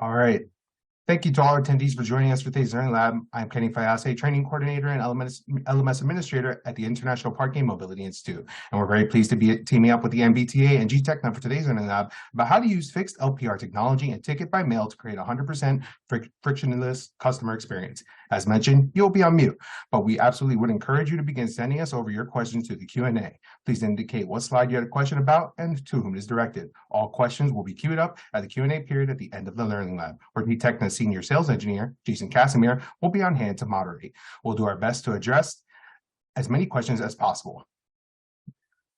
All right. Thank you to all attendees for joining us for today's Learning Lab. I'm Kenny Fayase, Training Coordinator and LMS Administrator at the International Parking Mobility Institute. And we're very pleased to be teaming up with the MBTA and GTechna for today's Learning Lab about how to use fixed LPR technology and ticket by mail to create a 100% frictionless customer experience. As mentioned, you'll be on mute, but we absolutely would encourage you to begin sending us over your questions to the Q&A. Please indicate what slide you had a question about and to whom it is directed. All questions will be queued up at the Q&A period at the end of the Learning Lab, where GTechna's Senior Sales Engineer, Jason Casimir, will be on hand to moderate. We'll do our best to address as many questions as possible.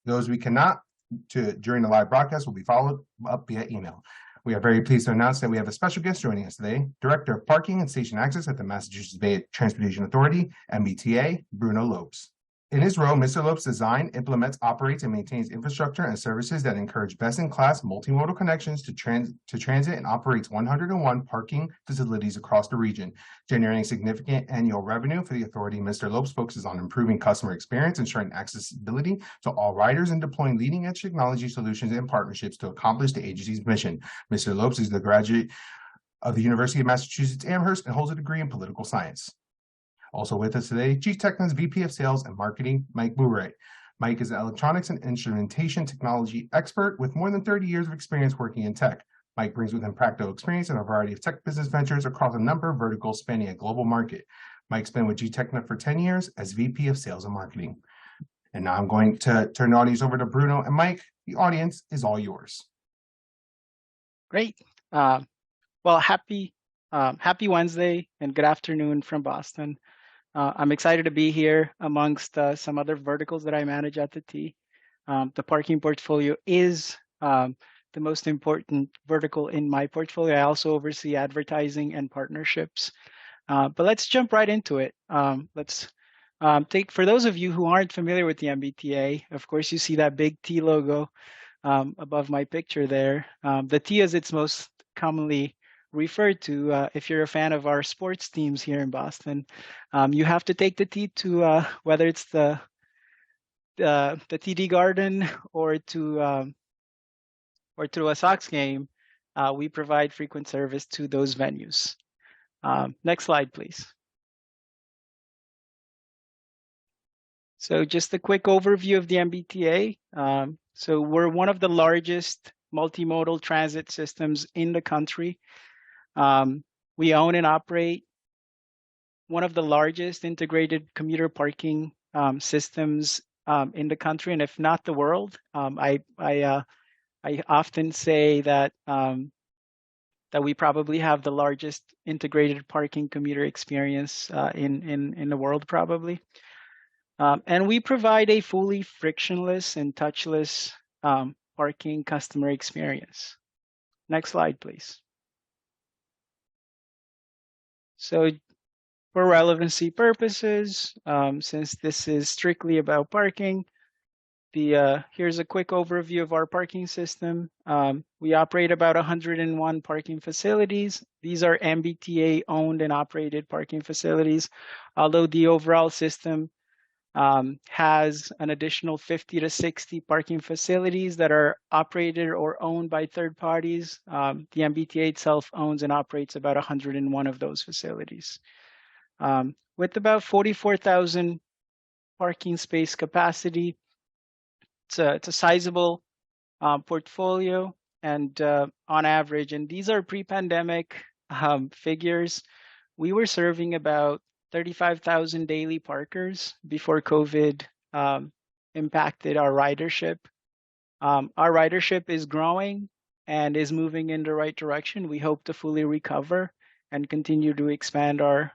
Those we cannot during the live broadcast will be followed up via email. We are very pleased to announce that we have a special guest joining us today, Director of Parking and Station Access at the Massachusetts Bay Transportation Authority, MBTA, Bruno Lopes. In his role, Mr. Lopes designs, implements, operates, and maintains infrastructure and services that encourage best-in-class multimodal connections to transit and operates 101 parking facilities across the region, generating significant annual revenue for the authority. Mr. Lopes focuses on improving customer experience, ensuring accessibility to all riders, and deploying leading-edge technology solutions and partnerships to accomplish the agency's mission. Mr. Lopes is the graduate of the University of Massachusetts Amherst and holds a degree in political science. Also with us today, GTechna's VP of Sales and Marketing, Mike Bourret. Mike is an electronics and instrumentation technology expert with more than 30 years of experience working in tech. Mike brings with him practical experience in a variety of tech business ventures across a number of verticals spanning a global market. Mike's been with GTechna for 10 years as VP of Sales and Marketing. And now I'm going to turn the audience over to Bruno and Mike. The audience is all yours. Great. Well, happy Wednesday and good afternoon from Boston. I'm excited to be here amongst some other verticals that I manage at the T. The parking portfolio is the most important vertical in my portfolio. I also oversee advertising and partnerships. But let's jump right into it. Let's take, for those of you who aren't familiar with the MBTA, of course, you see that big T logo above my picture there. The T, as it's most commonly referred to, if you're a fan of our sports teams here in Boston, you have to take the T to whether it's the TD Garden or to a Sox game. We provide frequent service to those venues. Next slide, please. So just a quick overview of the MBTA. So we're one of the largest multimodal transit systems in the country. We own and operate one of the largest integrated commuter parking systems in the country, and if not the world. I often say that that we probably have the largest integrated parking commuter experience in the world, probably. And we provide a fully frictionless and touchless parking customer experience. Next slide, please. So for relevancy purposes, since this is strictly about parking, here's a quick overview of our parking system. We operate about 101 parking facilities. These are MBTA owned and operated parking facilities, although the overall system has an additional 50 to 60 parking facilities that are operated or owned by third parties. The MBTA itself owns and operates about 101 of those facilities. With about 44,000 parking space capacity, it's a sizable portfolio, and on average, and these are pre-pandemic figures, we were serving about 35,000 daily parkers before COVID impacted our ridership. Our ridership is growing and is moving in the right direction. We hope to fully recover and continue to expand our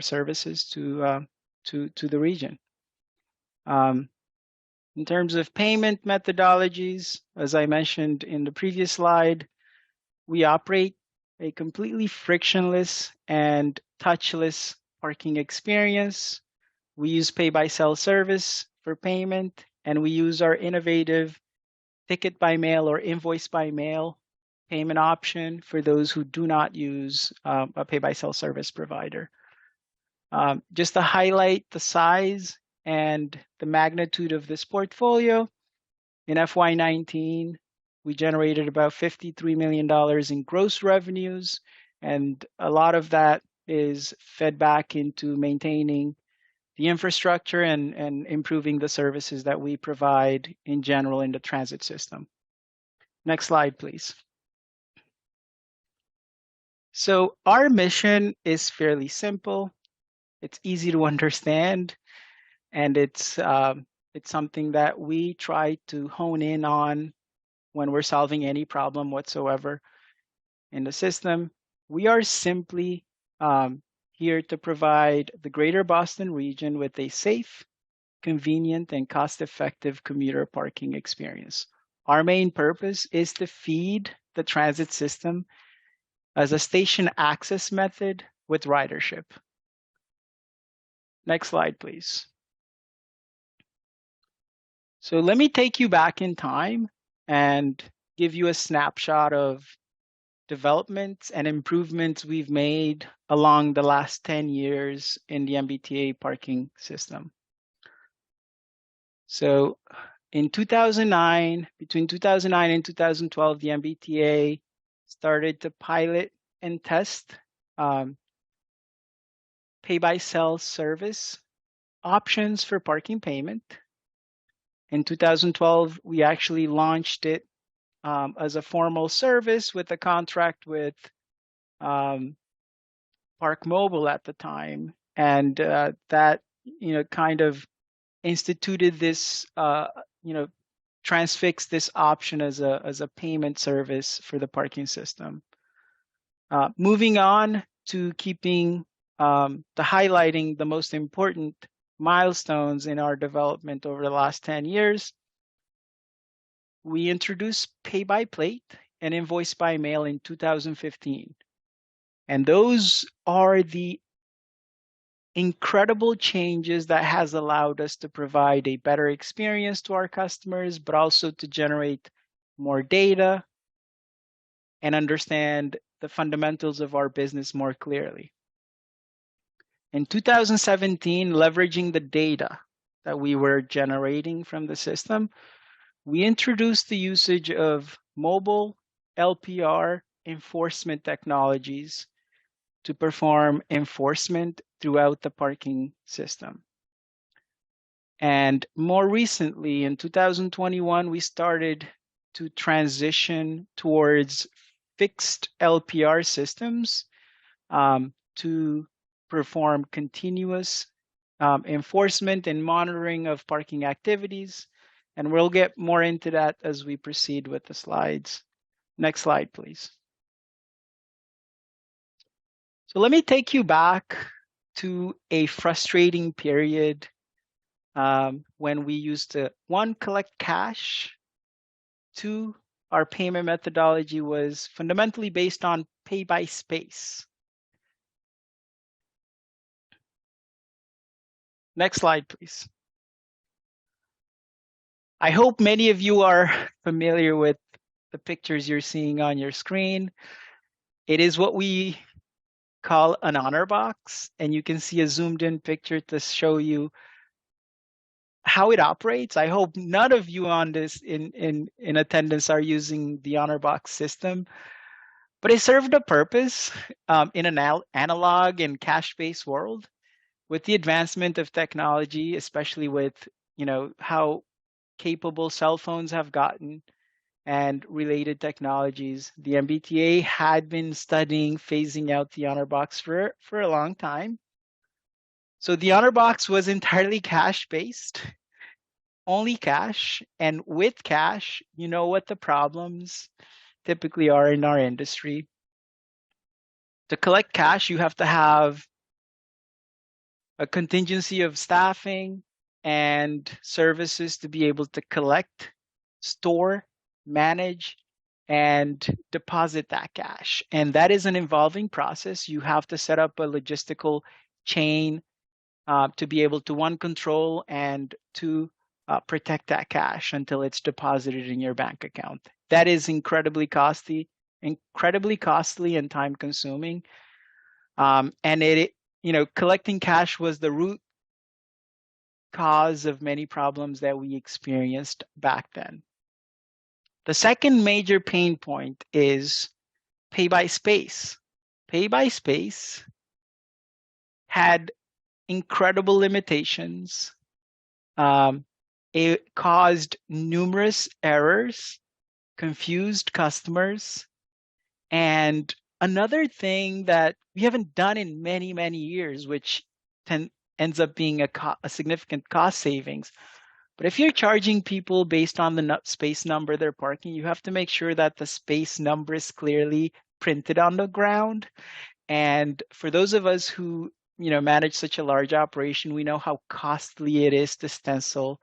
services to the region. In terms of payment methodologies, as I mentioned in the previous slide, we operate a completely frictionless and touchless parking experience. We use pay-by-cell service for payment, and we use our innovative ticket by mail or invoice by mail payment option for those who do not use a pay-by-cell service provider. Just to highlight the size and the magnitude of this portfolio, in FY19, we generated about $53 million in gross revenues, and a lot of that is fed back into maintaining the infrastructure and improving the services that we provide in general in the transit system. Next slide, please. So our mission is fairly simple. It's easy to understand, and it's something that we try to hone in on when we're solving any problem whatsoever in the system. We are simply here to provide the greater Boston region with a safe, convenient, and cost-effective commuter parking experience. Our main purpose is to feed the transit system as a station access method with ridership. Next slide, please. So let me take you back in time and give you a snapshot of developments and improvements we've made along the last 10 years in the MBTA parking system. So in 2009, between 2009 and 2012, the MBTA started to pilot and test pay-by-cell service options for parking payment. In 2012, we actually launched it as a formal service with a contract with Park Mobile at the time, and that kind of instituted this transfixed this option as a payment service for the parking system. Moving on to keeping highlighting the most important milestones in our development over the last 10 years, we introduced pay by plate and invoice by mail in 2015. And those are the incredible changes that has allowed us to provide a better experience to our customers, but also to generate more data and understand the fundamentals of our business more clearly. In 2017, leveraging the data that we were generating from the system, we introduced the usage of mobile LPR enforcement technologies to perform enforcement throughout the parking system. And more recently, in 2021, we started to transition towards fixed LPR systems to perform continuous enforcement and monitoring of parking activities. And we'll get more into that as we proceed with the slides. Next slide, please. So let me take you back to a frustrating period when we used to, one, collect cash, two, our payment methodology was fundamentally based on pay by space. Next slide, please. I hope many of you are familiar with the pictures you're seeing on your screen. It is what we call an honor box, and you can see a zoomed in picture to show you how it operates. I hope none of you on this in attendance are using the honor box system, but it served a purpose in an analog and cash-based world. With the advancement of technology, especially with how capable cell phones have gotten and related technologies, the MBTA had been studying phasing out the honor box for a long time. So the honor box was entirely cash-based, only cash, and with cash, you know what the problems typically are in our industry. To collect cash, you have to have a contingency of staffing and services to be able to collect, store, manage, and deposit that cash. And that is an involving process. You have to set up a logistical chain to be able to, one, control, and two, protect that cash until it's deposited in your bank account. That is incredibly costly and time consuming. And collecting cash was the root cause of many problems that we experienced back then. The second major pain point is pay by space. Pay by space had incredible limitations. It caused numerous errors, confused customers, and another thing that we haven't done in many, many years, which ends up being a significant cost savings. But if you're charging people based on the space number they're parking, you have to make sure that the space number is clearly printed on the ground. And for those of us who manage such a large operation, we know how costly it is to stencil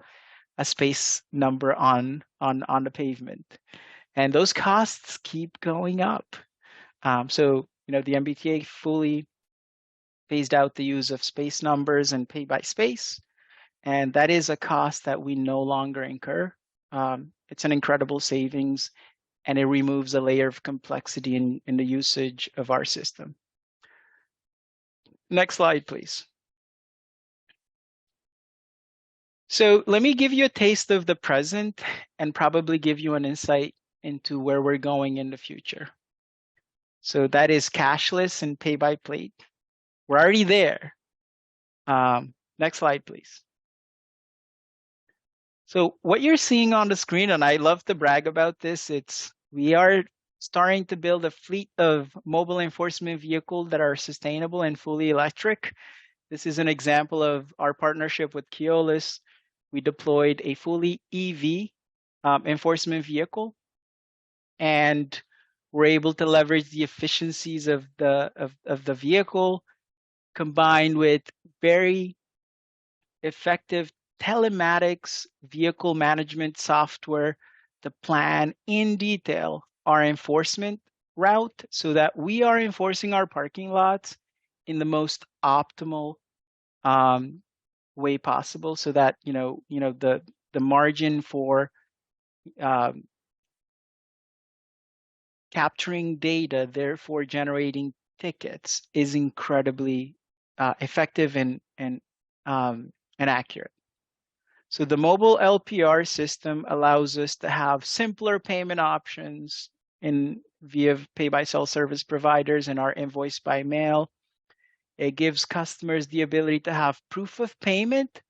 a space number on the pavement, and those costs keep going up. So the MBTA fully phased out the use of space numbers and pay by space, and that is a cost that we no longer incur. It's an incredible savings, and it removes a layer of complexity in the usage of our system. Next slide, please. So let me give you a taste of the present and probably give you an insight into where we're going in the future. So that is cashless and pay by plate. We're already there. Next slide, please. So what you're seeing on the screen, and I love to brag about this, we are starting to build a fleet of mobile enforcement vehicles that are sustainable and fully electric. This is an example of our partnership with gateless. We deployed a fully EV enforcement vehicle, and we're able to leverage the efficiencies of the vehicle combined with very effective telematics vehicle management software to plan in detail our enforcement route so that we are enforcing our parking lots in the most optimal way possible, so that the margin for capturing data, therefore generating tickets, is incredibly effective and accurate. So the mobile LPR system allows us to have simpler payment options via pay by cell service providers and our invoice by mail. It gives customers the ability to have proof of payment,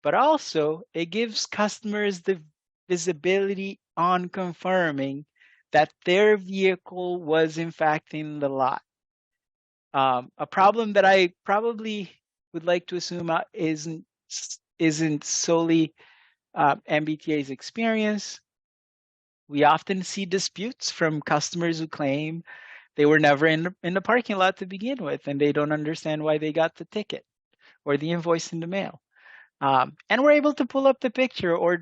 but also it gives customers the visibility on confirming that their vehicle was in fact in the lot. A problem that I probably would like to assume isn't solely MBTA's experience. We often see disputes from customers who claim they were never in the parking lot to begin with, and they don't understand why they got the ticket or the invoice in the mail. And we're able to pull up the picture or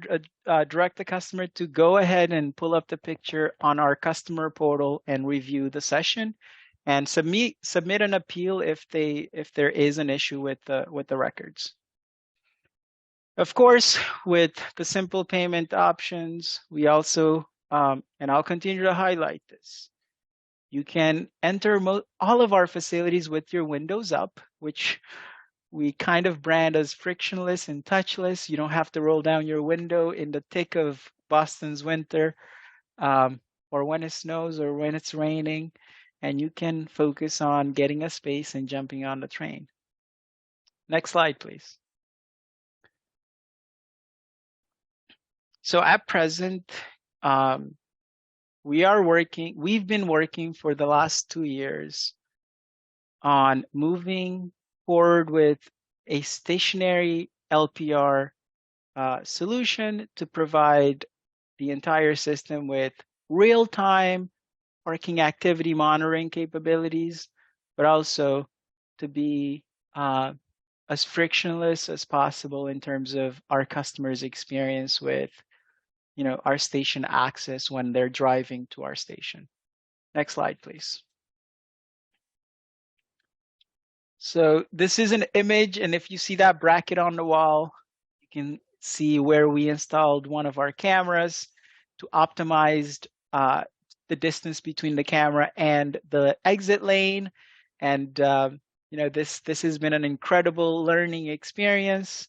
direct the customer to go ahead and pull up the picture on our customer portal and review the session and submit an appeal if there is an issue with the records. Of course, with the simple payment options, we also, and I'll continue to highlight this, you can enter all of our facilities with your windows up, which we kind of brand as frictionless and touchless. You don't have to roll down your window in the thick of Boston's winter, or when it snows or when it's raining, and you can focus on getting a space and jumping on the train. Next slide, please. So at present, we've been working for the last 2 years on moving forward with a stationary LPR solution to provide the entire system with real-time parking activity monitoring capabilities, but also to be as frictionless as possible in terms of our customers' experience with our station access when they're driving to our station. Next slide, please. So this is an image, and if you see that bracket on the wall, you can see where we installed one of our cameras to optimize the distance between the camera and the exit lane. And this has been an incredible learning experience.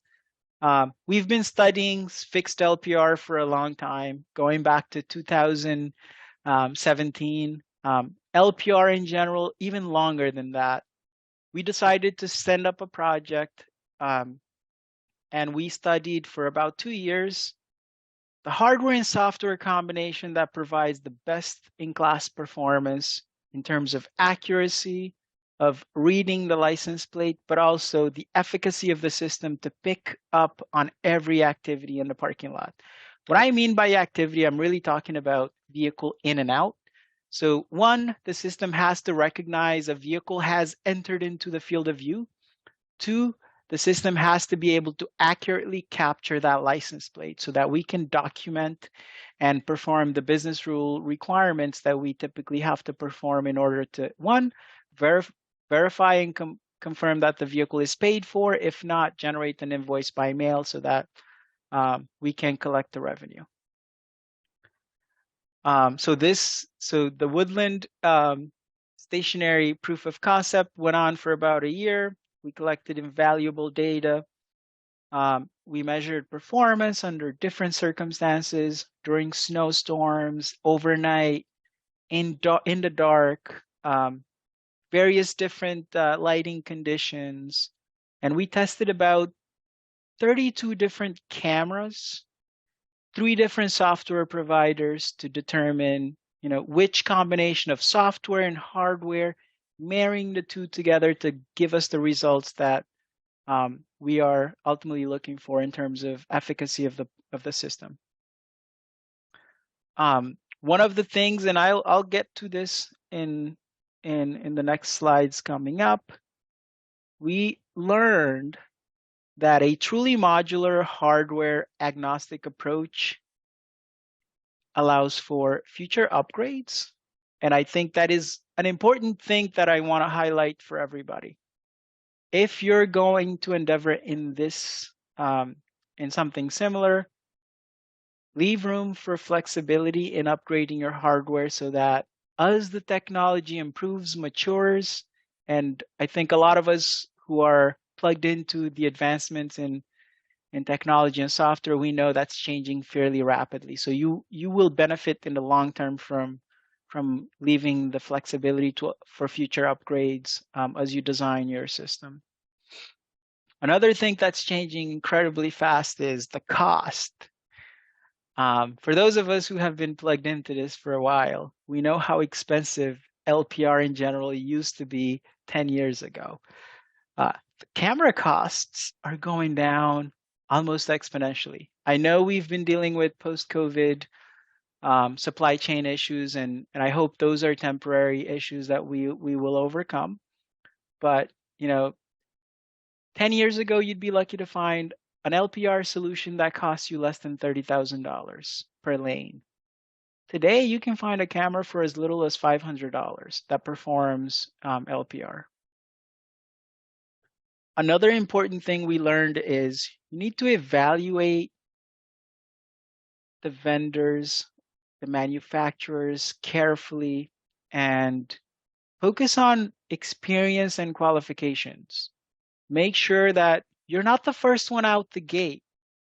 We've been studying fixed LPR for a long time, going back to 2017. LPR in general, even longer than that. We decided to send up a project, and we studied for about 2 years the hardware and software combination that provides the best in class performance in terms of accuracy of reading the license plate, but also the efficacy of the system to pick up on every activity in the parking lot. What I mean by activity, I'm really talking about vehicle in and out. So one, the system has to recognize a vehicle has entered into the field of view. Two, the system has to be able to accurately capture that license plate so that we can document and perform the business rule requirements that we typically have to perform in order to, one, verify and confirm that the vehicle is paid for. If not, generate an invoice by mail so that we can collect the revenue. So the Woodland stationary proof of concept went on for about a year. We collected invaluable data. We measured performance under different circumstances, during snowstorms, overnight, in the dark, various different lighting conditions. And we tested about 32 different cameras, 3 different software providers to determine, which combination of software and hardware, marrying the two together to give us the results that we are ultimately looking for in terms of efficacy of the system. One of the things, and I'll get to this in the next slides coming up, we learned that a truly modular hardware agnostic approach allows for future upgrades. And I think that is an important thing that I want to highlight for everybody. If you're going to endeavor in this, in something similar, leave room for flexibility in upgrading your hardware so that as the technology improves, matures, and I think a lot of us who are plugged into the advancements in technology and software, we know that's changing fairly rapidly. So you will benefit in the long term from leaving the flexibility for future upgrades as you design your system. Another thing that's changing incredibly fast is the cost. For those of us who have been plugged into this for a while, we know how expensive LPR in general used to be 10 years ago. The camera costs are going down almost exponentially. I know we've been dealing with post-COVID supply chain issues, and I hope those are temporary issues that we will overcome. But 10 years ago, you'd be lucky to find an LPR solution that costs you less than $30,000 per lane. Today, you can find a camera for as little as $500 that performs LPR. Another important thing we learned is you need to evaluate the vendors, the manufacturers carefully, and focus on experience and qualifications. Make sure that you're not the first one out the gate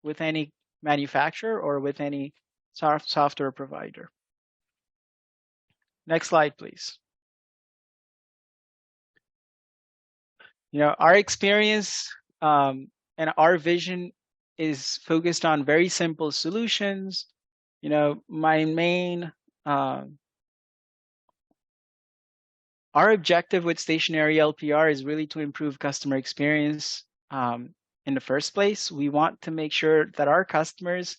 with any manufacturer or with any software provider. Next slide, please. Our experience and our vision is focused on very simple solutions. My main, our objective with stationary LPR is really to improve customer experience. In the first place, we want to make sure that our customers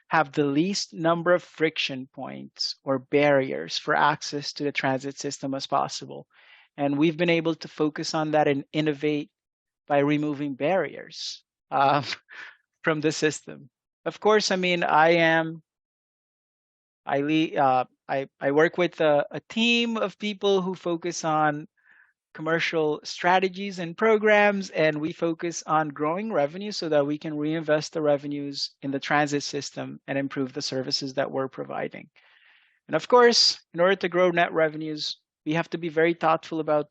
have the least number of friction points or barriers for access to the transit system as possible. And we've been able to focus on that and innovate by removing barriers from the system. Of course, I mean, I work with a team of people who focus on commercial strategies and programs, and we focus on growing revenue so that we can reinvest the revenues in the transit system and improve the services that we're providing. And of course, in order to grow net revenues, we have to be very thoughtful about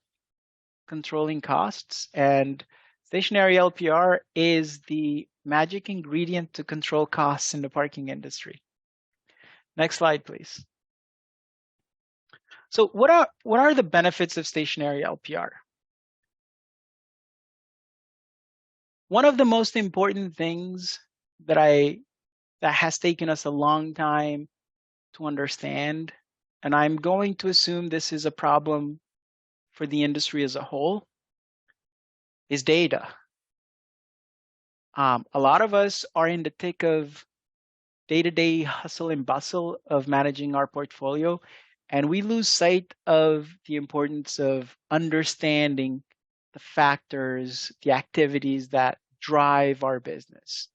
controlling costs, and stationary LPR is the magic ingredient to control costs in the parking industry. Next slide, please. So what are the benefits of stationary LPR? One of the most important things that has taken us a long time to understand, and I'm going to assume this is a problem for the industry as a whole, is data. A lot of us are in the thick of day-to-day hustle and bustle of managing our portfolio, and we lose sight of the importance of understanding the factors, the activities that drive our business.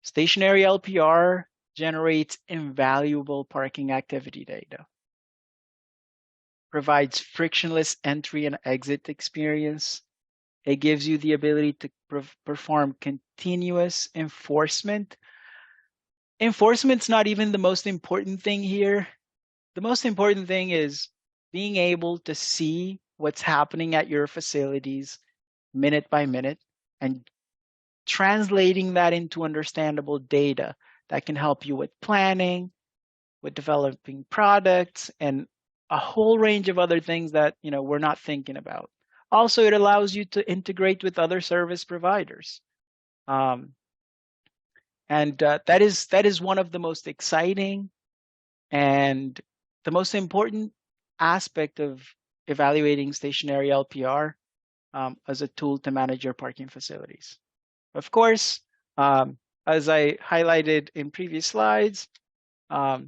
Stationary LPR generates invaluable parking activity data, provides frictionless entry and exit experience. It gives you the ability to perform continuous enforcement. Enforcement's not even the most important thing here. The most important thing is being able to see what's happening at your facilities minute by minute and translating that into understandable data that can help you with planning, with developing products, and a whole range of other things that we're not thinking about. Also, it allows you to integrate with other service providers. And that is one of the most exciting and the most important aspect of evaluating stationary LPR as a tool to manage your parking facilities. Of course, as I highlighted in previous slides, a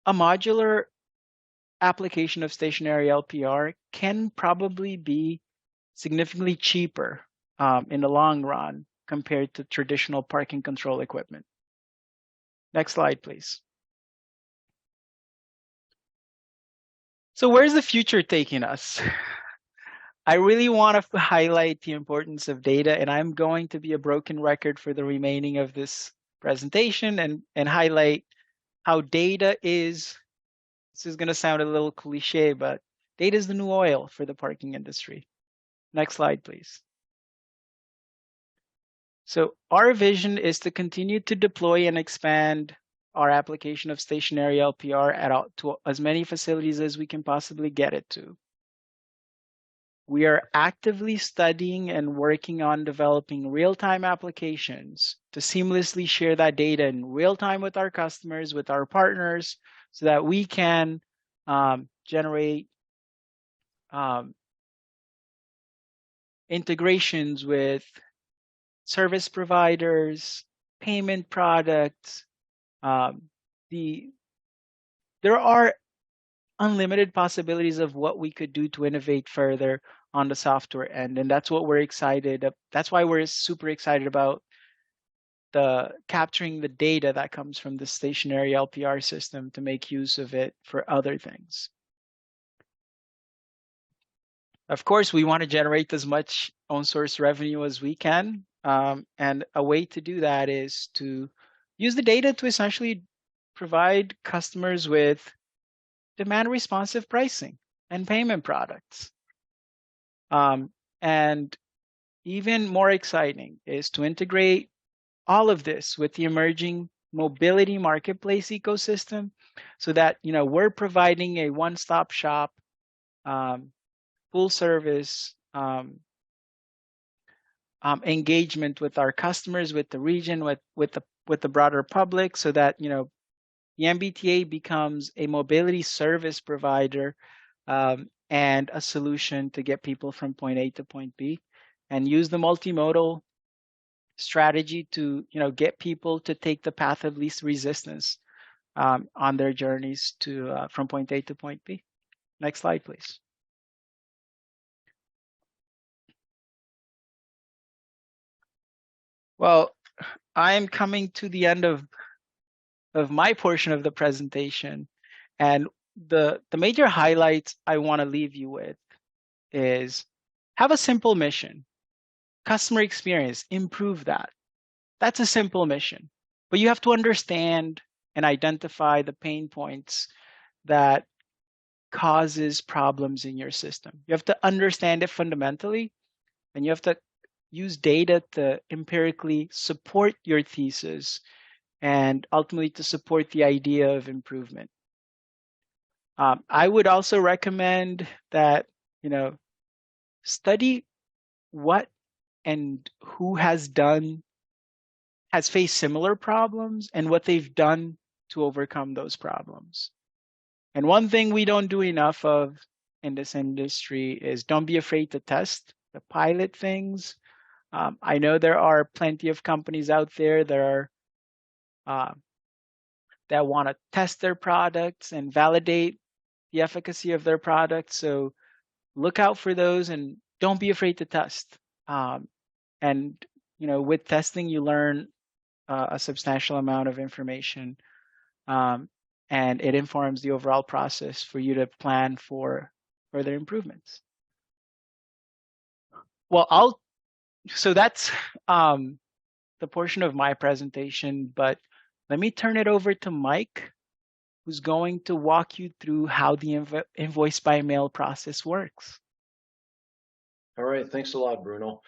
modular application of stationary LPR can probably be significantly cheaper in the long run compared to traditional parking control equipment. Next slide, please. So where's the future taking us? I really want to highlight the importance of data, and I'm going to be a broken record for the remaining of this presentation and highlight how data is, this is going to sound a little cliche, but data is the new oil for the parking industry. Next slide, please. So our vision is to continue to deploy and expand our application of stationary LPR to as many facilities as we can possibly get it to. We are actively studying and working on developing real-time applications to seamlessly share that data in real time with our customers, with our partners, so that we can generate integrations with service providers, payment products. There are unlimited possibilities of what we could do to innovate further on the software end, and that's what we're excited. That's why we're super excited about capturing the data that comes from the stationary LPR system to make use of it for other things. Of course, we want to generate as much own source revenue as we can, and a way to do that is to use the data to essentially provide customers with demand responsive pricing and payment products. And even more exciting is to integrate all of this with the emerging mobility marketplace ecosystem, so that we're providing a one-stop shop, full service engagement with our customers, with the region, with the broader public, so that the MBTA becomes a mobility service provider and a solution to get people from point A to point B, and use the multimodal strategy to get people to take the path of least resistance on their journeys to from point A to point B. Next slide, please. Well, I'm coming to the end of my portion of the presentation, and the major highlights I want to leave you with is have a simple mission. Customer experience, improve that. That's a simple mission, but you have to understand and identify the pain points that causes problems in your system. You have to understand it fundamentally, and you have to use data to empirically support your thesis and ultimately to support the idea of improvement. I would also recommend that, study what and who has faced similar problems and what they've done to overcome those problems. And one thing we don't do enough of in this industry is don't be afraid to test, the pilot things. I know there are plenty of companies out there that want to test their products and validate the efficacy of their products. So look out for those and don't be afraid to test. And with testing, you learn a substantial amount of information, and it informs the overall process for you to plan for further improvements. Well, so that's the portion of my presentation, but let me turn it over to Mike, who's going to walk you through how the invoice by mail process works. All right, thanks a lot, Bruno.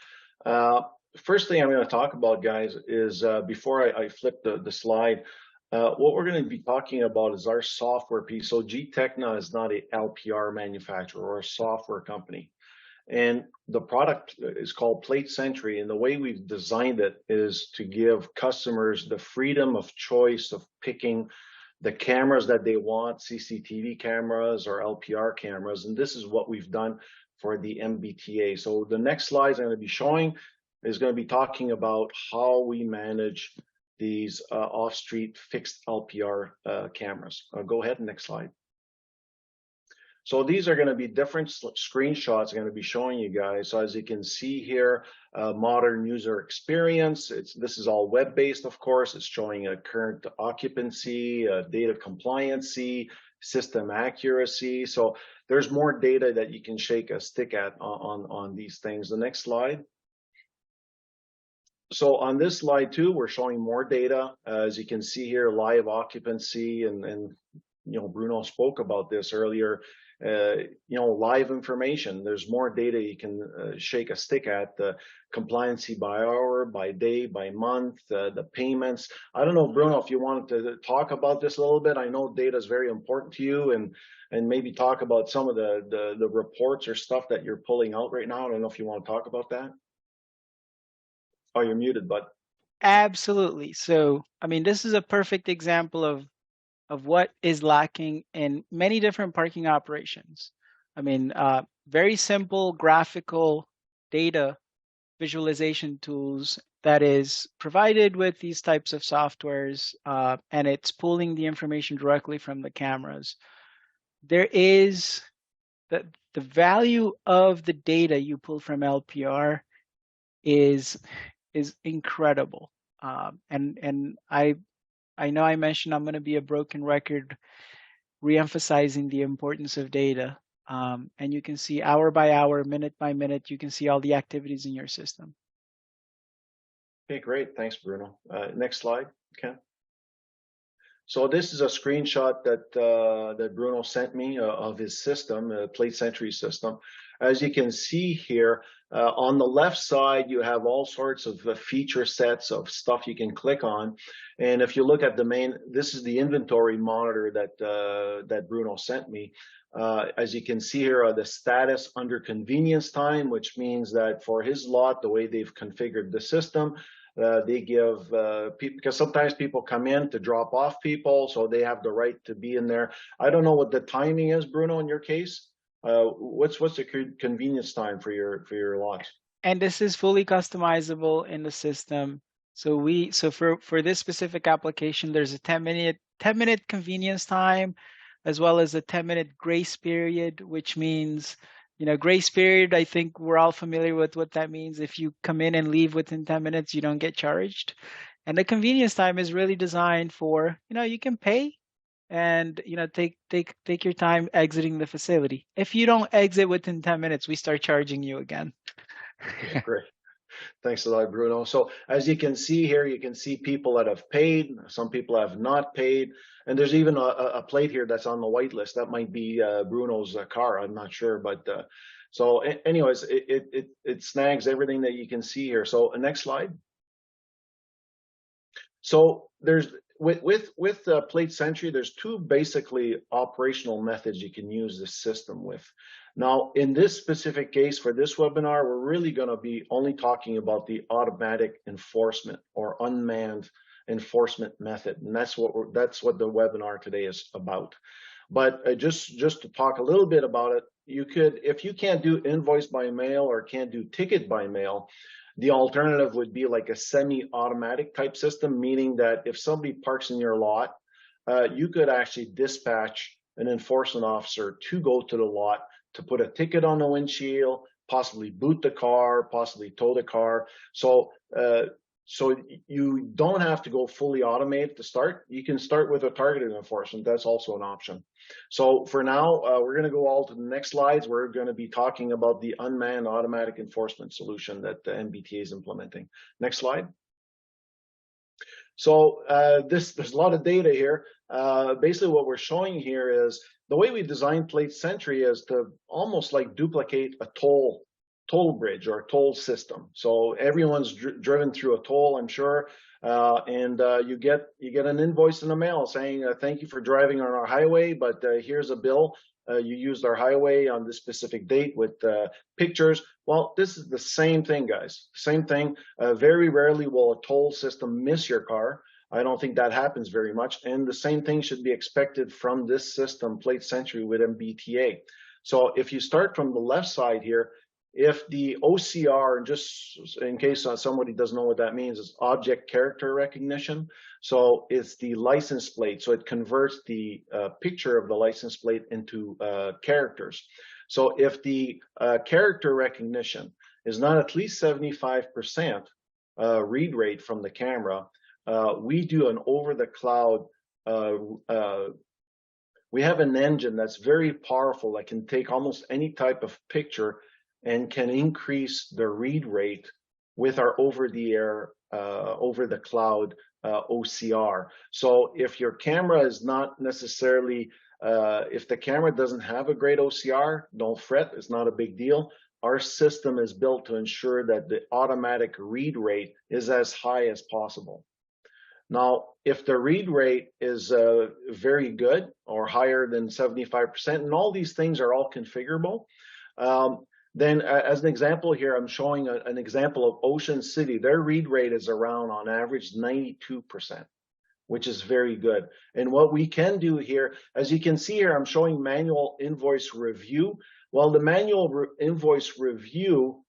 First thing I'm going to talk about, guys, is before I flip the slide, what we're going to be talking about is our software piece. So GTechna is not a LPR manufacturer or a software company. And the product is called Plate Sentry, and the way we've designed it is to give customers the freedom of choice of picking the cameras that they want, CCTV cameras or LPR cameras, and this is what we've done for the MBTA. So the next slides I'm going to be showing is going to be talking about how we manage these off-street fixed LPR cameras. Go ahead, next slide. So these are going to be different screenshots I'm going to be showing you guys. So as you can see here, modern user experience. This is all web-based, of course. It's showing a current occupancy, data compliancy, system accuracy. So there's more data that you can shake a stick at on these things. The next slide. So on this slide too, we're showing more data. As you can see here, live occupancy, and Bruno spoke about this earlier. Live information. There's more data you can shake a stick at. The compliancy by hour, by day, by month, the payments. I don't know, Bruno, if you wanted to talk about this a little bit. I know data is very important to you, and maybe talk about some of the reports or stuff that you're pulling out right now. I don't know if you want to talk about that. Oh, you're muted, bud. Absolutely. So, this is a perfect example of what is lacking in many different parking operations. Very simple graphical data visualization tools that is provided with these types of softwares, and it's pulling the information directly from the cameras. There is the value of the data you pull from LPR is incredible. And I know I mentioned I'm going to be a broken record re-emphasizing the importance of data. And you can see hour by hour, minute by minute, you can see all the activities in your system. Okay, great. Thanks, Bruno. Next slide, okay. So this is a screenshot that Bruno sent me of his system, Plate Sentry system. As you can see here, on the left side, you have all sorts of feature sets of stuff you can click on. And if you look at the main, this is the inventory monitor that Bruno sent me. As you can see here, the status under convenience time, which means that for his lot, the way they've configured the system, they give people, because sometimes people come in to drop off people, so they have the right to be in there. I don't know what the timing is, Bruno, in your case. What's the convenience time for your lot? And this is fully customizable in the system. So for this specific application, there's a 10-minute convenience time, as well as a 10-minute grace period, which means, grace period, I think we're all familiar with what that means. If you come in and leave within 10 minutes, you don't get charged. And the convenience time is really designed for, you can pay and, take your time exiting the facility. If you don't exit within 10 minutes, we start charging you again. Great. Thanks a lot, Bruno. So as you can see here, you can see people that have paid, some people have not paid, and there's even a plate here that's on the white list. That might be Bruno's car, I'm not sure, but So anyways, it snags everything that you can see here. So next slide. So there's with Plate Sentry, there's two basically operational methods you can use this system with. Now, in this specific case for this webinar, we're really going to be only talking about the automatic enforcement or unmanned enforcement method, and that's what the webinar today is about. But just to talk a little bit about it, you could, if you can't do invoice by mail or can't do ticket by mail, the alternative would be like a semi-automatic type system, meaning that if somebody parks in your lot, you could actually dispatch an enforcement officer to go to the lot to put a ticket on the windshield, possibly boot the car, possibly tow the car. So you don't have to go fully automated to start. You can start with a targeted enforcement. That's also an option. So for now, we're going to go all to the next slides. We're going to be talking about the unmanned automatic enforcement solution that the MBTA is implementing. Next slide. So there's a lot of data here. Basically what we're showing here is the way we designed Plate Sentry is to almost like duplicate a toll bridge or toll system. So everyone's driven through a toll, I'm sure, and you get an invoice in the mail saying thank you for driving on our highway, but here's a bill. You used our highway on this specific date with pictures. Well, this is the same thing, guys. Same thing. Very rarely will a toll system miss your car. I don't think that happens very much. And the same thing should be expected from this system, Plate Sentry with MBTA. So if you start from the left side here, if the OCR, and just in case somebody doesn't know what that means, is object character recognition. So it's the license plate. So it converts the picture of the license plate into characters. So if the character recognition is not at least 75% read rate from the camera, we do an over-the-cloud. We have an engine that's very powerful that can take almost any type of picture and can increase the read rate with our over-the-air, over-the-cloud OCR. So if your camera is not necessarily, if the camera doesn't have a great OCR, don't fret, it's not a big deal. Our system is built to ensure that the automatic read rate is as high as possible. Now, if the read rate is very good or higher than 75%, and all these things are all configurable, then as an example here, I'm showing an example of Ocean City. Their read rate is around, on average, 92%, which is very good. And what we can do here, as you can see here, I'm showing manual invoice review. Well, the manual invoice review,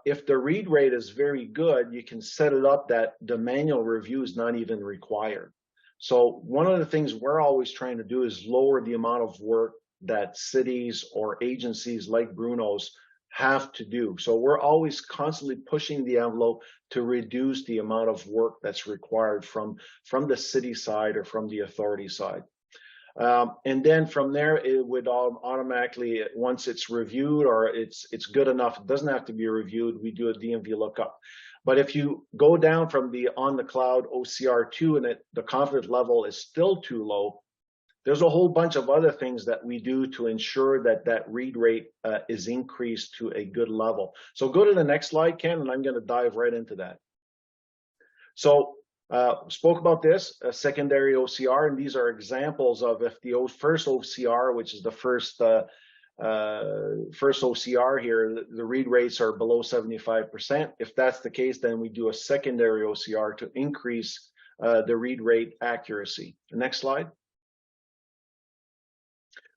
if the read rate is very good, you can set it up that the manual review is not even required. So one of the things we're always trying to do is lower the amount of work that cities or agencies like Bruno's have to do. So we're always constantly pushing the envelope to reduce the amount of work that's required from the city side or from the authority side. And then from there, it would automatically, once it's reviewed or it's good enough, it doesn't have to be reviewed, we do a DMV lookup. But if you go down from the on-the-cloud OCR2 and the confidence level is still too low, there's a whole bunch of other things that we do to ensure that that read rate is increased to a good level. So go to the next slide, Ken, and I'm going to dive right into that. So spoke about this, a secondary OCR, and these are examples of if the first OCR, which is the first OCR here, the read rates are below 75%. If that's the case, then we do a secondary OCR to increase the read rate accuracy. The next slide.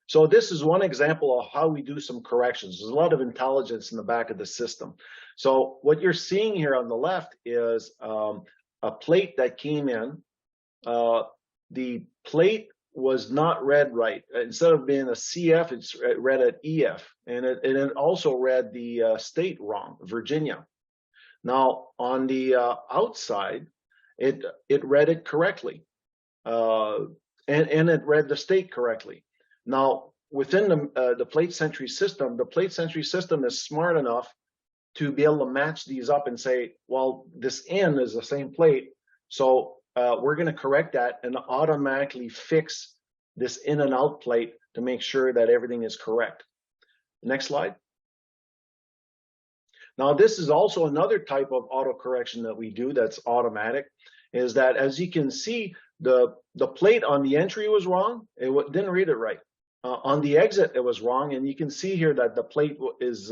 So this is one example of how we do some corrections. There's a lot of intelligence in the back of the system. So what you're seeing here on the left is a plate that came in. The plate was not read right. Instead of being a CF, it's read at EF. And it also read the state wrong, Virginia. Now, on the outside, it read it correctly. And it read the state correctly. Now, within the Plate Sentry system, the Plate Sentry system is smart enough to be able to match these up and say, well, this in is the same plate, so we're going to correct that and automatically fix this in and out plate to make sure that everything is correct. Next slide. Now, this is also another type of auto correction that we do that's automatic, is that as you can see, the plate on the entry was wrong. It didn't read it right. On the exit, it was wrong. And you can see here that the plate is,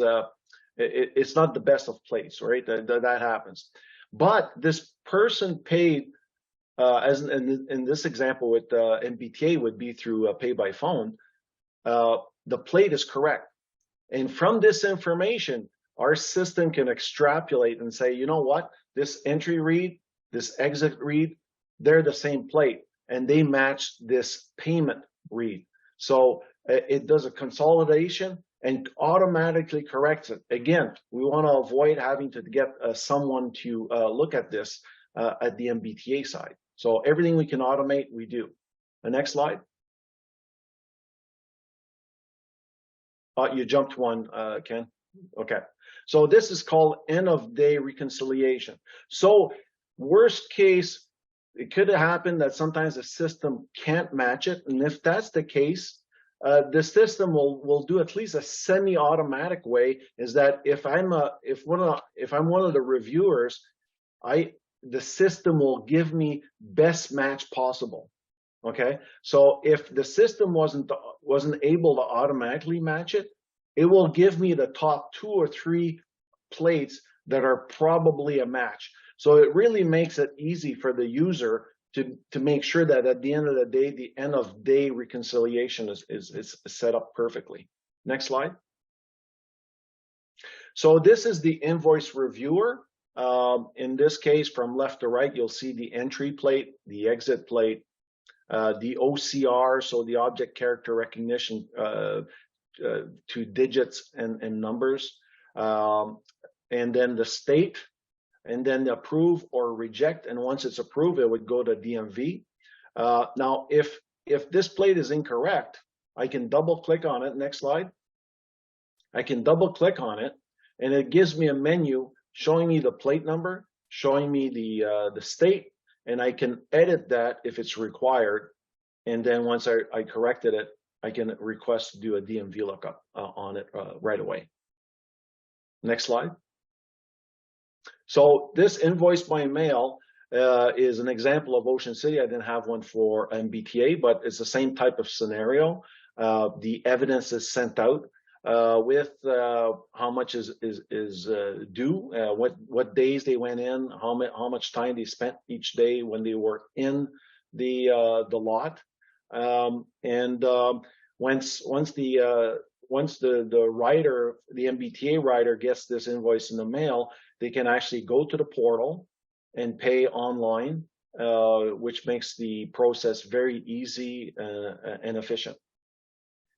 it's not the best of plates, right? That happens. But this person paid, as in this example with MBTA would be through pay by phone, the plate is correct. And from this information, our system can extrapolate and say, you know what, this entry read, this exit read, they're the same plate and they match this payment read. So it does a consolidation and automatically corrects it. Again, we want to avoid having to get someone to look at this at the MBTA side. So everything we can automate, we do. The next slide. You jumped one, Ken. Okay. So this is called end of day reconciliation. So worst case, it could happen that sometimes the system can't match it. And if that's the case, the system will do at least a semi-automatic way, is that if I'm one of the reviewers, the system will give me best match possible. Okay, so if the system wasn't able to automatically match it, it will give me the top 2 or 3 plates that are probably a match. So it really makes it easy for the user to make sure that at the end of the day, the end of day reconciliation is set up perfectly. Next slide. So this is the invoice reviewer. In this case, from left to right, you'll see the entry plate, the exit plate, the OCR, so the object character recognition to digits and numbers, and then the state, and then the approve or reject. And once it's approved, it would go to DMV. Now, if this plate is incorrect, I can double click on it. Next slide. I can double click on it, and it gives me a menu showing me the plate number, showing me the state, and I can edit that if it's required. And then once I corrected it, I can request to do a DMV lookup on it right away. Next slide. So this invoice by mail is an example of Ocean City. I didn't have one for MBTA, but it's the same type of scenario. The evidence is sent out with how much is due, what days they went in, how much time they spent each day when they were in the lot, and once the rider, the MBTA rider, gets this invoice in the mail, they can actually go to the portal and pay online, which makes the process very easy and efficient.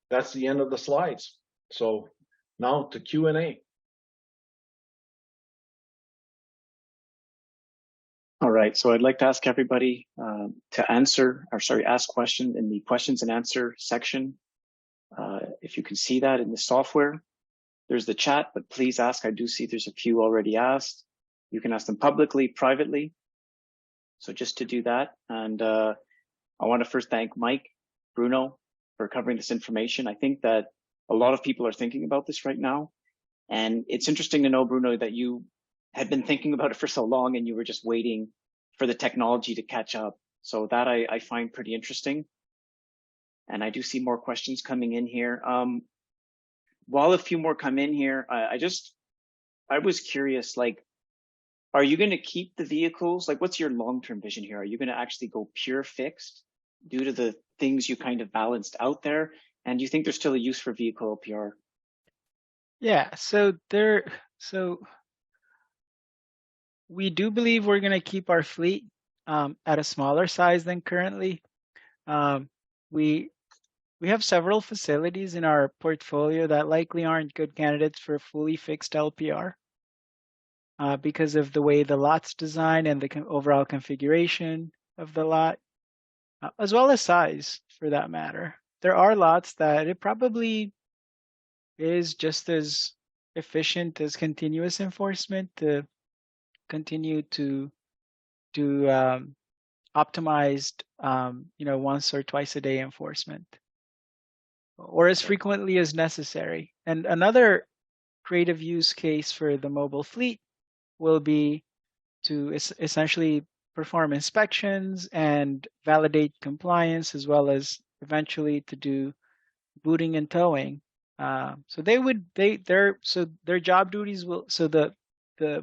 That's the end of the slides. So now to Q&A. All right, so I'd like to ask everybody to ask questions in the questions and answer section. If you can see that in the software, there's the chat, but please ask. I do see there's a few already asked. You can ask them publicly, privately. So just to do that. And I want to first thank Mike, Bruno, for covering this information. I think that a lot of people are thinking about this right now. And it's interesting to know, Bruno, that you had been thinking about it for so long and you were just waiting for the technology to catch up. So that I find pretty interesting. And I do see more questions coming in here. While a few more come in here, I was curious, like, are you going to keep the vehicles? Like, what's your long-term vision here? Are you going to actually go pure fixed due to the things you kind of balanced out there? And do you think there's still a use for vehicle LPR? Yeah, so we do believe we're going to keep our fleet at a smaller size than currently. We have several facilities in our portfolio that likely aren't good candidates for fully fixed LPR because of the way the lot's designed and the overall configuration of the lot, as well as size for that matter. There are lots that it probably is just as efficient as continuous enforcement to continue to do optimized, once or twice a day enforcement, or as frequently as necessary. And another creative use case for the mobile fleet will be to essentially perform inspections and validate compliance, as well as eventually to do booting and towing. So their job duties will, so the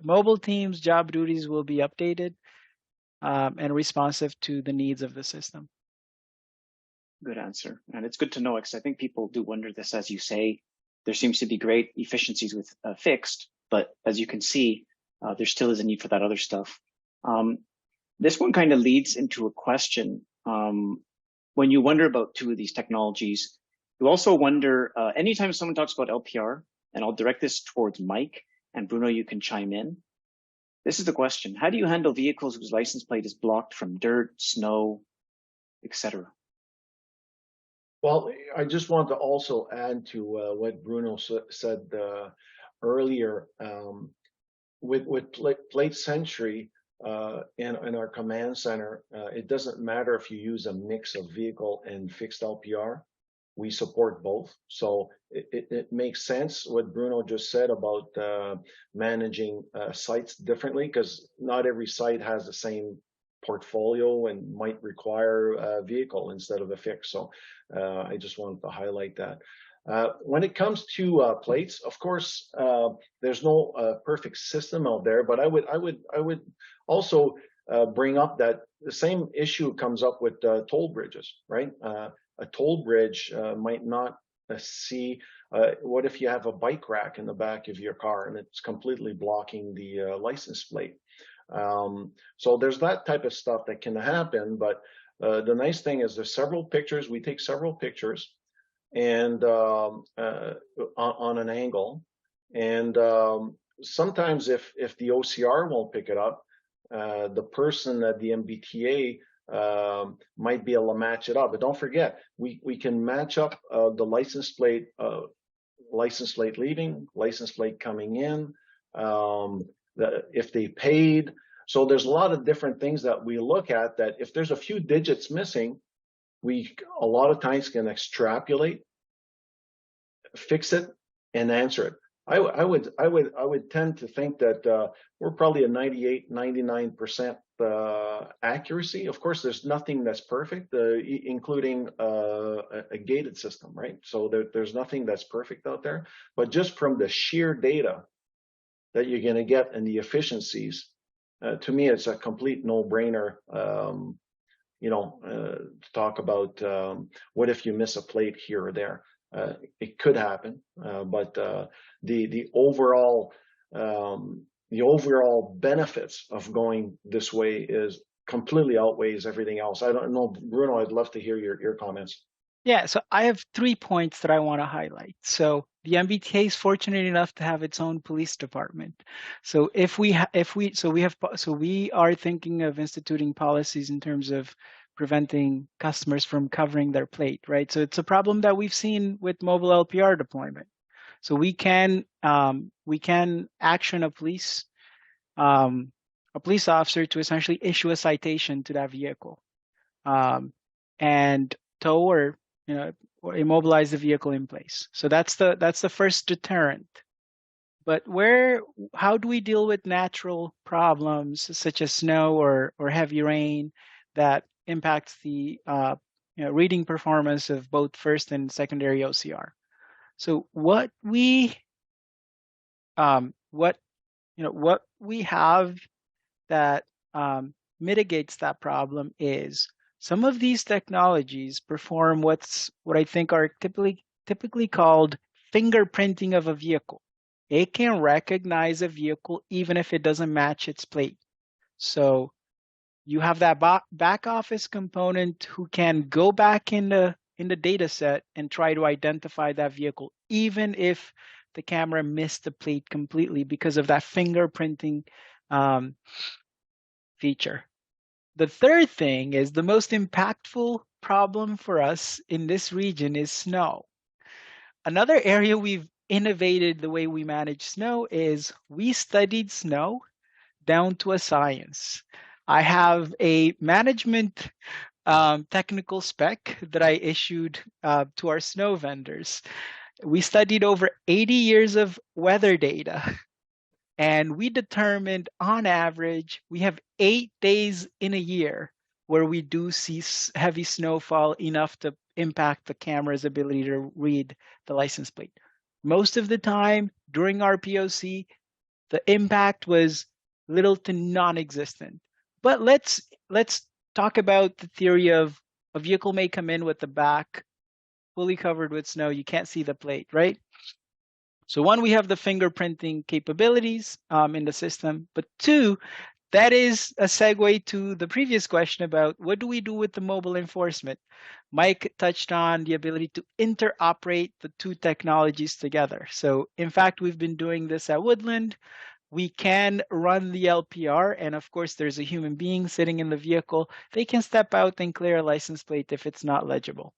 mobile team's job duties will be updated and responsive to the needs of the system. Good answer. And it's good to know, because I think people do wonder this, as you say. There seems to be great efficiencies with fixed, but as you can see, there still is a need for that other stuff. This one kind of leads into a question. When you wonder about two of these technologies, you also wonder, anytime someone talks about LPR, and I'll direct this towards Mike, and Bruno, you can chime in. This is the question: how do you handle vehicles whose license plate is blocked from dirt, snow, etc.? Well, I just want to also add to what Bruno said earlier. With Plate Sentry in our command center, it doesn't matter if you use a mix of vehicle and fixed LPR. We support both. So it makes sense what Bruno just said about managing sites differently, because not every site has the same portfolio and might require a vehicle instead of a fix. So I just wanted to highlight that. When it comes to plates, of course, there's no perfect system out there, but I would also bring up that the same issue comes up with toll bridges, right? A toll bridge might not see, what if you have a bike rack in the back of your car and it's completely blocking the license plate? So there's that type of stuff that can happen, but the nice thing is there's several pictures. We take several pictures and on an angle, and sometimes if the OCR won't pick it up, the person at the MBTA might be able to match it up. But don't forget, we can match up the license plate leaving, license plate coming in, if they paid. So there's a lot of different things that we look at, that if there's a few digits missing, we a lot of times can extrapolate, fix it, and answer it. I would tend to think that we're probably a 98, 99% accuracy. Of course, there's nothing that's perfect, including a gated system, right? So there's nothing that's perfect out there. But just from the sheer data that you're going to get and the efficiencies, to me, it's a complete no-brainer. To talk about what if you miss a plate here or there. It could happen, but the overall benefits of going this way is completely outweighs everything else. I don't know, Bruno, I'd love to hear your comments. Yeah, so I have 3 points that I want to highlight. So the MBTA is fortunate enough to have its own police department. So we are thinking of instituting policies in terms of preventing customers from covering their plate, right? So it's a problem that we've seen with mobile LPR deployment. So we can action a police officer to essentially issue a citation to that vehicle, and tow or immobilize the vehicle in place. So that's the first deterrent. But how do we deal with natural problems such as snow or heavy rain that impacts the reading performance of both first and secondary OCR? So what we have that mitigates that problem is some of these technologies perform what I think are typically called fingerprinting of a vehicle. It can recognize a vehicle even if it doesn't match its plate. So you have that back office component who can go back in the data set and try to identify that vehicle, even if the camera missed the plate completely because of that fingerprinting feature. The third thing is the most impactful problem for us in this region is snow. Another area we've innovated the way we manage snow is we studied snow down to a science. I have a management technical spec that I issued to our snow vendors. We studied over 80 years of weather data, and we determined on average, we have 8 days in a year where we do see heavy snowfall enough to impact the camera's ability to read the license plate. Most of the time during our POC, the impact was little to non-existent. But let's talk about the theory of a vehicle may come in with the back fully covered with snow. You can't see the plate, right? So one, we have the fingerprinting capabilities in the system, but two, that is a segue to the previous question about what do we do with the mobile enforcement? Mike touched on the ability to interoperate the two technologies together. So in fact, we've been doing this at Woodland. We can run the LPR, and of course, there's a human being sitting in the vehicle. They can step out and clear a license plate if it's not legible.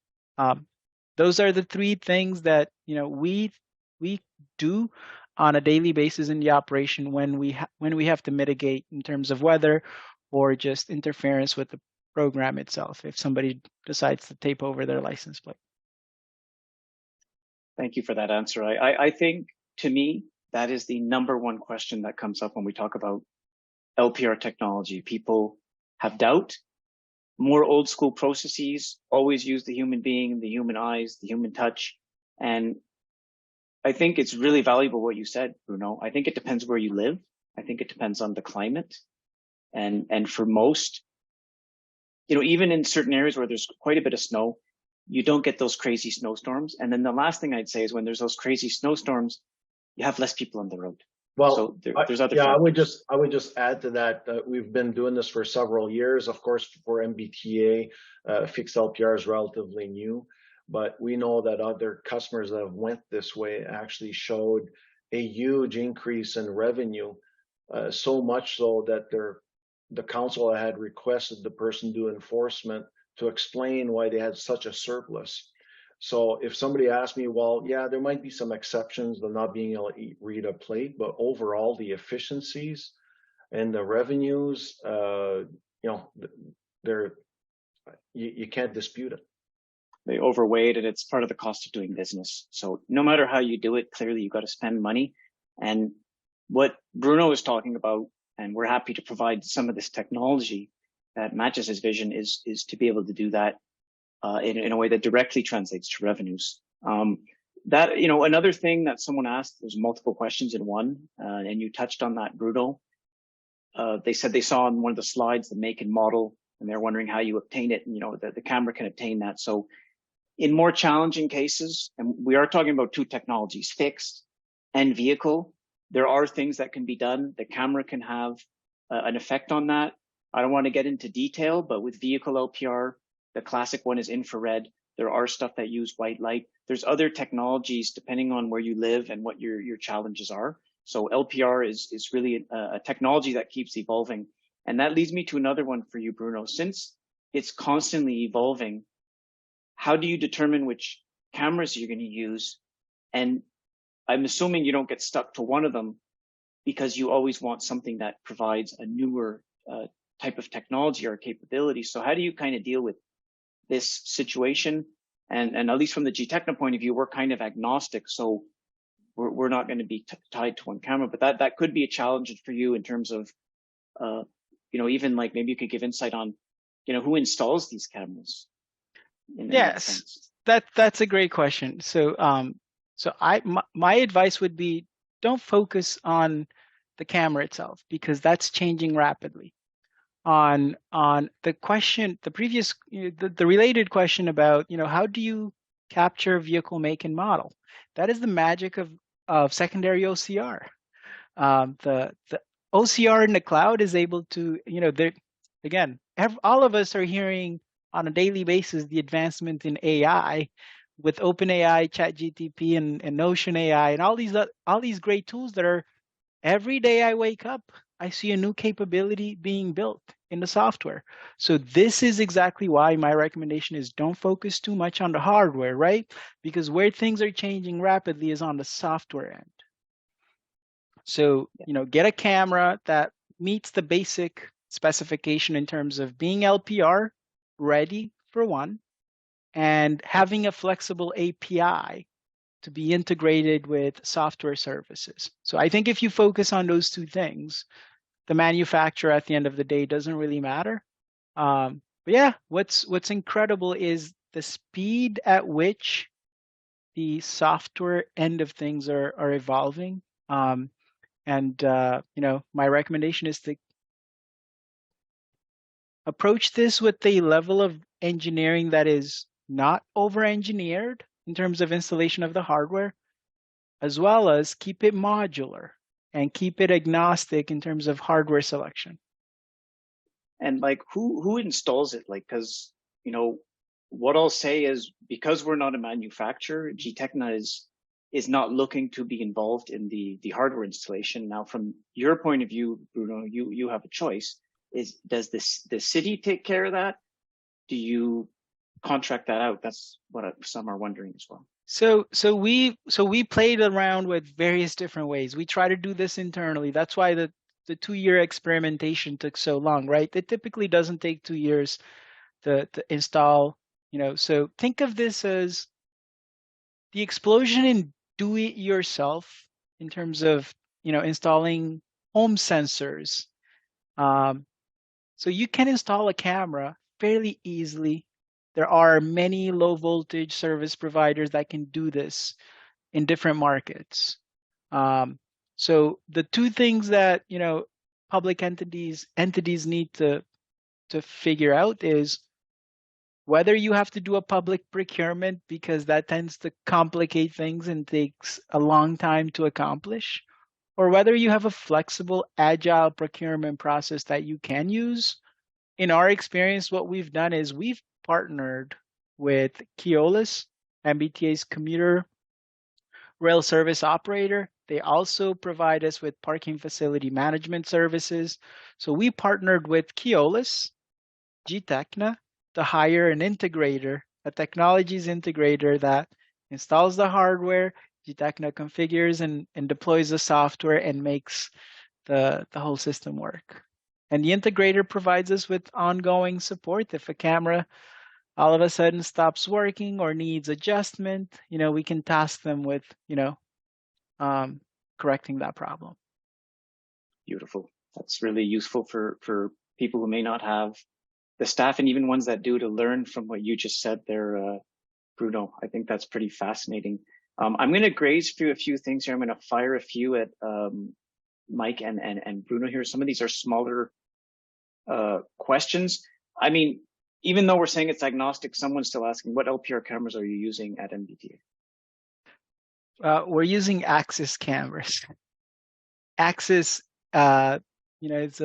Those are the three things that we do on a daily basis in the operation when we have to mitigate in terms of weather or just interference with the program itself if somebody decides to tape over their license plate. Thank you for that answer. I think, to me, that is the #1 question that comes up when we talk about LPR technology. People have doubt. More old school processes always use the human being, the human eyes, the human touch. And I think it's really valuable what you said, Bruno. I think it depends where you live. I think it depends on the climate. And for most, even in certain areas where there's quite a bit of snow, you don't get those crazy snowstorms. And then the last thing I'd say is when there's those crazy snowstorms, you have less people on the road. Well, so there's other yeah, factors. I would just add to that. We've been doing this for several years. Of course, for MBTA, fixed LPR is relatively new, but we know that other customers that have went this way actually showed a huge increase in revenue, so much so that the council had requested the person do enforcement to explain why they had such a surplus. So if somebody asked me, well, yeah, there might be some exceptions to not being able to read a plate, but overall the efficiencies and the revenues, you can't dispute it. They overweight, and it's part of the cost of doing business. So no matter how you do it, clearly you've got to spend money. And what Bruno is talking about, and we're happy to provide some of this technology that matches his vision, is to be able to do that in a way that directly translates to revenues. Another thing that someone asked, there's multiple questions in one, and you touched on that, Bruno. They said they saw on one of the slides the make and model, and they're wondering how you obtain it, and the camera can obtain that. So in more challenging cases, and we are talking about two technologies, fixed and vehicle, there are things that can be done. The camera can have an effect on that. I don't want to get into detail, but with vehicle LPR, the classic one is infrared. There are stuff that use white light. There's other technologies depending on where you live and what your challenges are. So LPR is really a technology that keeps evolving. And that leads me to another one for you, Bruno. Since it's constantly evolving, how do you determine which cameras you're going to use? And I'm assuming you don't get stuck to one of them because you always want something that provides a newer type of technology or capability. So how do you kind of deal with this situation? And at least from the GTechno point of view, we're kind of agnostic. So we're not going to be tied to one camera, but that could be a challenge for you in terms of, even like maybe you could give insight on, who installs these cameras. Yes, that's a great question. So, my advice would be don't focus on the camera itself because that's changing rapidly. On the question, the related question about, how do you capture vehicle make and model? That is the magic of secondary OCR. The OCR in the cloud is able to, all of us are hearing on a daily basis the advancement in AI with OpenAI, ChatGTP, and Notion AI, and all these great tools that are every day I wake up, I see a new capability being built in the software. So this is exactly why my recommendation is don't focus too much on the hardware, right? Because where things are changing rapidly is on the software end. So, get a camera that meets the basic specification in terms of being LPR ready for one, and having a flexible API to be integrated with software services. So I think if you focus on those two things, the manufacturer at the end of the day doesn't really matter. But yeah, what's incredible is the speed at which the software end of things are evolving. You know, my recommendation is to approach this with a level of engineering that is not over-engineered in terms of installation of the hardware, as well as keep it modular and keep it agnostic in terms of hardware selection. And like, who installs it? Like, because, you know, what I'll say is, because we're not a manufacturer, GTechna is not looking to be involved in the hardware installation. Now, from your point of view, Bruno, you have a choice. Does the city take care of that? Do you contract that out? That's what some are wondering as well. So we played around with various different ways. We try to do this internally. That's why the 2-year experimentation took so long, right? It typically doesn't take 2 years to install, you know. So think of this as the explosion in do it yourself in terms of, you know, installing home sensors. So you can install a camera fairly easily. There are many low voltage service providers that can do this in different markets. So the two things that, you know, public entities need to figure out is whether you have to do a public procurement, because that tends to complicate things and takes a long time to accomplish, or whether you have a flexible, agile procurement process that you can use. In our experience, what we've done is we've partnered with Keolis, MBTA's commuter rail service operator. They also provide us with parking facility management services. So we partnered with Keolis, GTechna, to hire an integrator, a technologies integrator that installs the hardware, GTechna configures and deploys the software and makes the whole system work. And the integrator provides us with ongoing support. If a camera all of a sudden stops working or needs adjustment, you know, we can task them with, you know, correcting that problem. Beautiful. That's really useful for people who may not have the staff, and even ones that do, to learn from what you just said there, Bruno. I think that's pretty fascinating. I'm going to graze through a few things here. I'm going to fire a few at Mike and Bruno here. Some of these are smaller questions. I mean, even though we're saying it's agnostic, someone's still asking, what LPR cameras are you using at MBTA? We're using Axis cameras. Axis, you know, it's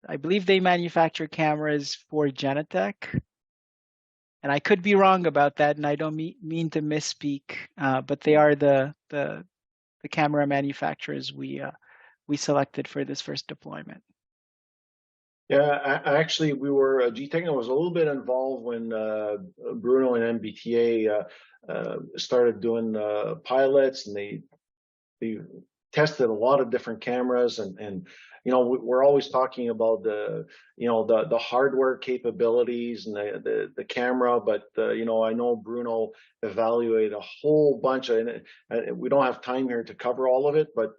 I believe they manufacture cameras for Genetec, and I could be wrong about that, and I don't mean to misspeak, but they are the camera manufacturers we selected for this first deployment. Yeah, actually, we were GTechna was a little bit involved when Bruno and MBTA started doing pilots, and they tested a lot of different cameras, and you know, we're always talking about the hardware capabilities and the camera, but you know, I know Bruno evaluated a whole bunch of, and we don't have time here to cover all of it, but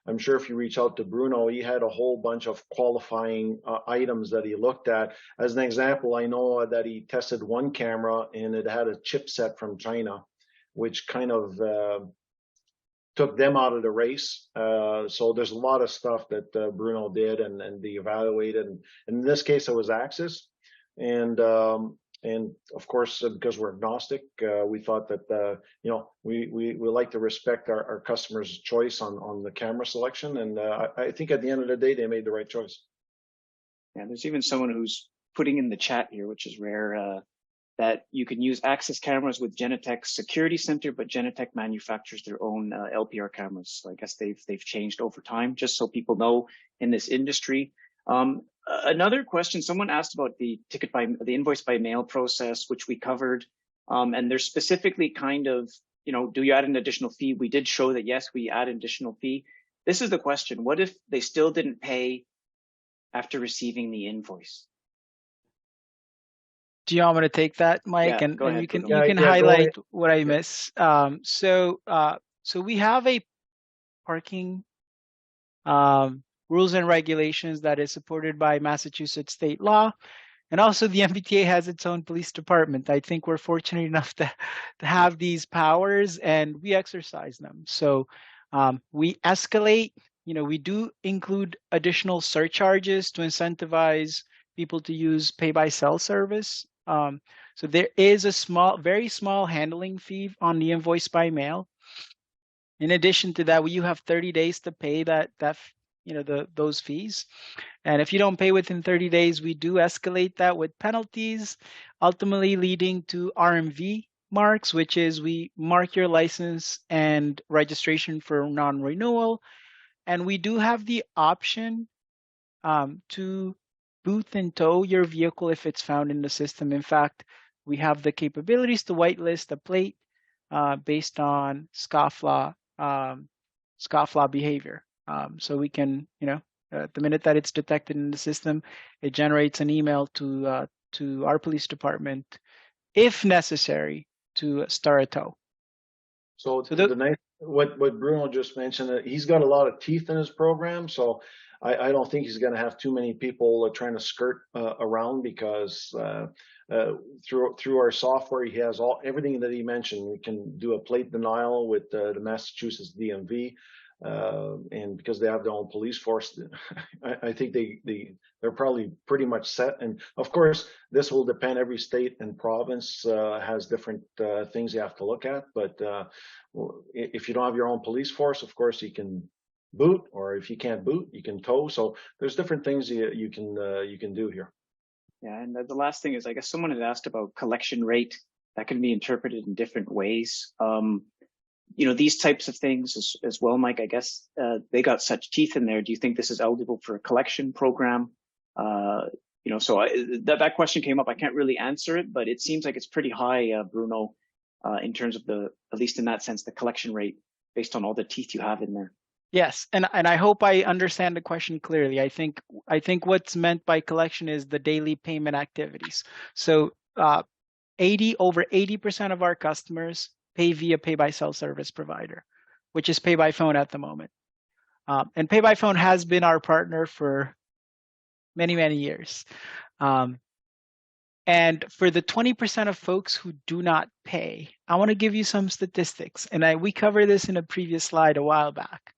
I'm sure if you reach out to Bruno, he had a whole bunch of qualifying items that he looked at. As an example, I know that he tested one camera and it had a chipset from China, which kind of took them out of the race. So there's a lot of stuff that Bruno did and they evaluated. And in this case, it was Axis. And of course, because we're agnostic, we thought that, you know, we like to respect our customers' choice on the camera selection. And I think at the end of the day, they made the right choice. Yeah, there's even someone who's putting in the chat here, which is rare, that you can use Axis cameras with Genetec's security center, but Genetec manufactures their own LPR cameras. So I guess they've changed over time, just so people know in this industry. Another question, someone asked about the invoice by mail process, which we covered. And there's specifically kind of, you know, do you add an additional fee? We did show that, yes, we add an additional fee. This is the question. What if they still didn't pay after receiving the invoice? Do you want me to take that, Mike? Yeah, And, go and ahead, you can Bruno. you can Yeah, go highlight ahead. what I miss. So we have a parking rules and regulations that is supported by Massachusetts state law. And also the MBTA has its own police department. I think we're fortunate enough to have these powers and we exercise them. So we escalate, we do include additional surcharges to incentivize people to use pay by cell service. So there is a very small handling fee on the invoice by mail. In addition to that, you have 30 days to pay those fees. And if you don't pay within 30 days, we do escalate that with penalties, ultimately leading to RMV marks, which is we mark your license and registration for non-renewal. And we do have the option to boot and tow your vehicle if it's found in the system. In fact, we have the capabilities to whitelist a plate based on scofflaw behavior. So we can, the minute that it's detected in the system, it generates an email to our police department, if necessary, to start a tow. So what Bruno just mentioned, he's got a lot of teeth in his program, so I don't think he's going to have too many people trying to skirt around, because through our software, he has everything that he mentioned. We can do a plate denial with the Massachusetts DMV, and because they have their own police force, I think they're probably pretty much set. And of course, this will depend. Every state and province has different things you have to look at. But if you don't have your own police force, of course, you can boot, or if you can't boot, you can tow. So there's different things you can do here. Yeah, and the last thing is, I guess someone had asked about collection rate. That can be interpreted in different ways. These types of things as well, Mike, I guess they got such teeth in there. Do you think this is eligible for a collection program? So that question came up. I can't really answer it, but it seems like it's pretty high, Bruno, in terms of at least in that sense, the collection rate based on all the teeth you have in there. Yes, and I hope I understand the question clearly. I think what's meant by collection is the daily payment activities. So over 80% of our customers pay via pay by cell service provider, which is pay by phone at the moment. And pay by phone has been our partner for many, many years. And for the 20% of folks who do not pay, I want to give you some statistics. And we covered this in a previous slide a while back.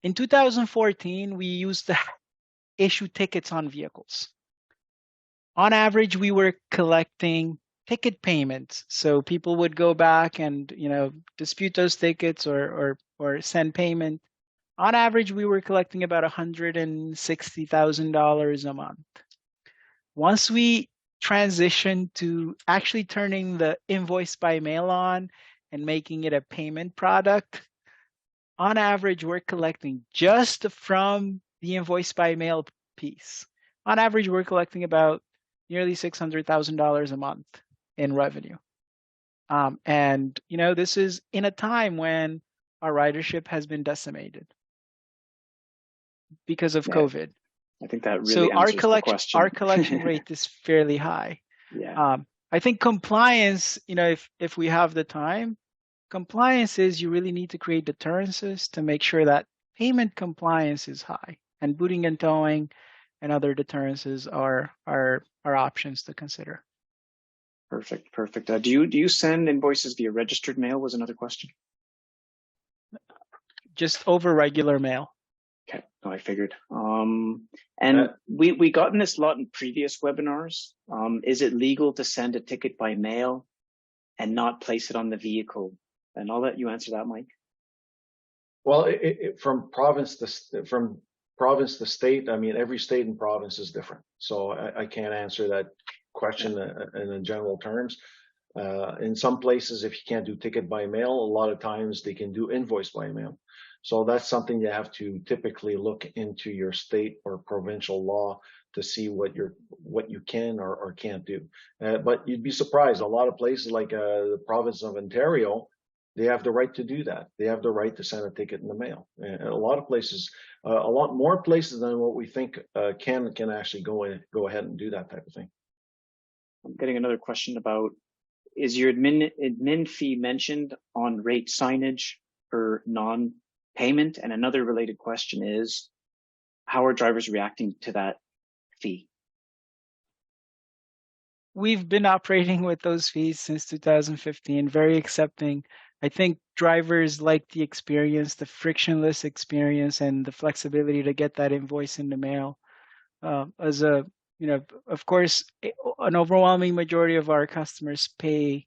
In 2014, we used to issue tickets on vehicles. On average, we were collecting ticket payments. So people would go back and, dispute those tickets or send payment. On average, we were collecting about $160,000 a month. Once we transitioned to actually turning the invoice by mail on and making it a payment product, on average, we're collecting just from the invoice by mail piece. On average, we're collecting about nearly $600,000 a month in revenue. And, this is in a time when our ridership has been decimated because of COVID. I think that really answers the question. Our collection rate is fairly high. Yeah. I think compliance, if we have the time, compliance is you really need to create deterrences to make sure that payment compliance is high, and booting and towing and other deterrences are options to consider. Perfect. Do you send invoices via registered mail? Was another question. Just over regular mail. Okay, no, I figured. And we gotten this a lot in previous webinars. Is it legal to send a ticket by mail and not place it on the vehicle? And I'll let you answer that, Mike. Well, from province to state, I mean, every state and province is different. So I can't answer that question in general terms. In some places, if you can't do ticket by mail, a lot of times they can do invoice by mail. So that's something you have to typically look into your state or provincial law to see what you can or can't do. But you'd be surprised. A lot of places like the province of Ontario, they have the right to do that. They have the right to send a ticket in the mail. And a lot of places, a lot more places than what we think can actually go ahead and do that type of thing. I'm getting another question about, is your admin fee mentioned on rate signage for non-payment? And another related question is, how are drivers reacting to that fee? We've been operating with those fees since 2015, very accepting. I think drivers like the experience, the frictionless experience, and the flexibility to get that invoice in the mail. Of course, an overwhelming majority of our customers pay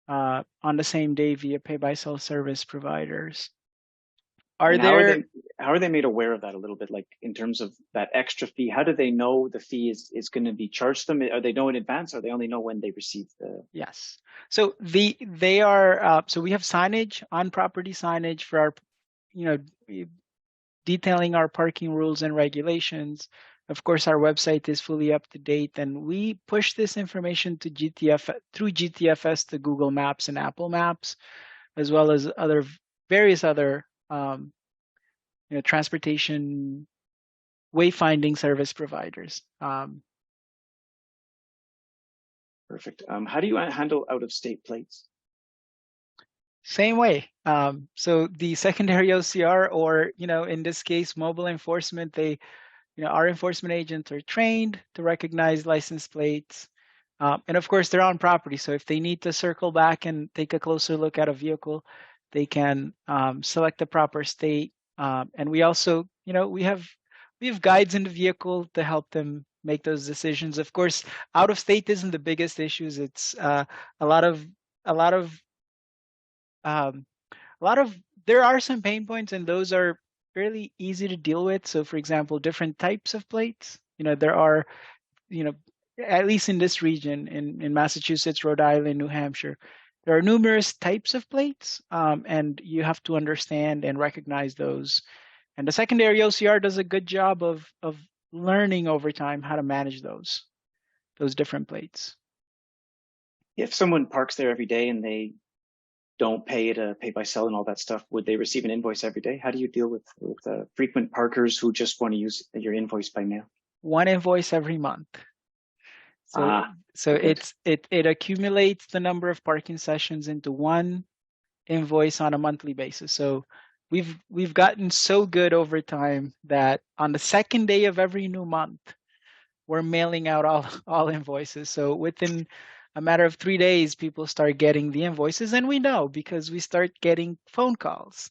on the same day via pay-by-cell service providers. How are they made aware of that a little bit, like in terms of that extra fee? How do they know the fee is going to be charged them? Are they know in advance, or they only know when they receive the? Yes. So they are so we have signage, on property signage for our, detailing our parking rules and regulations. Of course, our website is fully up to date, and we push this information to through GTFS to Google Maps and Apple Maps, as well as various other transportation wayfinding service providers. Perfect. How do you handle out-of-state plates? Same way. So the secondary OCR, or in this case, mobile enforcement, our enforcement agents are trained to recognize license plates, and of course they're on property. So if they need to circle back and take a closer look at a vehicle, they can select the proper state. And we also, we have guides in the vehicle to help them make those decisions. Of course, out of state isn't the biggest issues. It's there are some pain points, and those are fairly easy to deal with. So for example, different types of plates, there are, at least in this region, in Massachusetts, Rhode Island, New Hampshire, there are numerous types of plates, and you have to understand and recognize those. And the secondary OCR does a good job of learning over time how to manage those different plates. If someone parks there every day and they don't pay to pay by cell and all that stuff, would they receive an invoice every day? How do you deal with frequent parkers who just want to use your invoice by mail? One invoice every month. So it accumulates the number of parking sessions into one invoice on a monthly basis. So we've gotten so good over time that on the second day of every new month, we're mailing out all invoices. So within a matter of 3 days, people start getting the invoices, and we know because we start getting phone calls,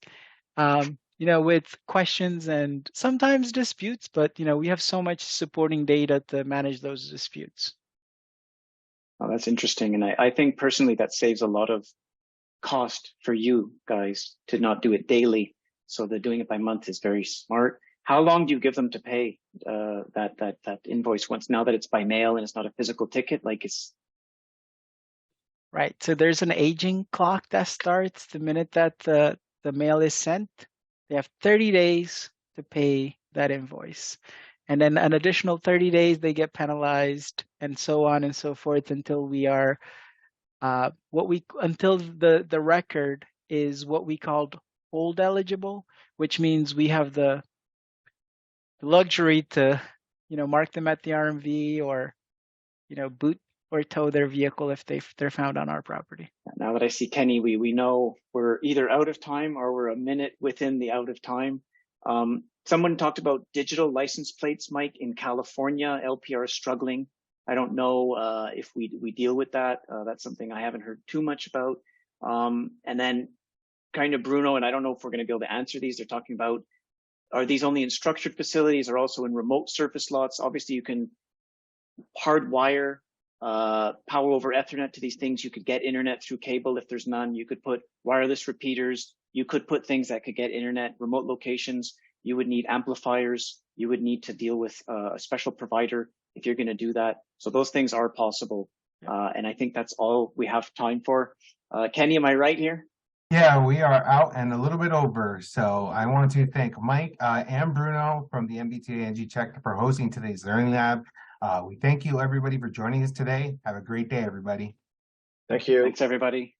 with questions and sometimes disputes. But we have so much supporting data to manage those disputes. Oh, that's interesting, and I think personally that saves a lot of cost for you guys to not do it daily. So the doing it by month is very smart. How long do you give them to pay that invoice once, now that it's by mail and it's not a physical ticket? Like it's right. So there's an aging clock that starts the minute that the mail is sent. They have 30 days to pay that invoice. And then an additional 30 days, they get penalized, and so on and so forth until we are until the record is what we called hold eligible, which means we have the luxury to mark them at the RMV, or boot or tow their vehicle if they're found on our property. Now that I see Kenny, we know we're either out of time or we're a minute within the out of time. Someone talked about digital license plates, Mike, in California. LPR is struggling. I don't know if we deal with that. That's something I haven't heard too much about. And then kind of Bruno, and I don't know if we're going to be able to answer these. They're talking about, are these only in structured facilities or also in remote surface lots? Obviously, you can hardwire power over Ethernet to these things. You could get internet through cable if there's none. You could put wireless repeaters. You could put things that could get internet. Remote locations, you would need amplifiers. You would need to deal with a special provider if you're going to do that. So those things are possible. And I think that's all we have time for. Kenny, am I right here? Yeah, we are out and a little bit over. So I want to thank Mike and Bruno from the MBTA NG Check for hosting today's Learning Lab. We thank you, everybody, for joining us today. Have a great day, everybody. Thank you. Thanks, everybody.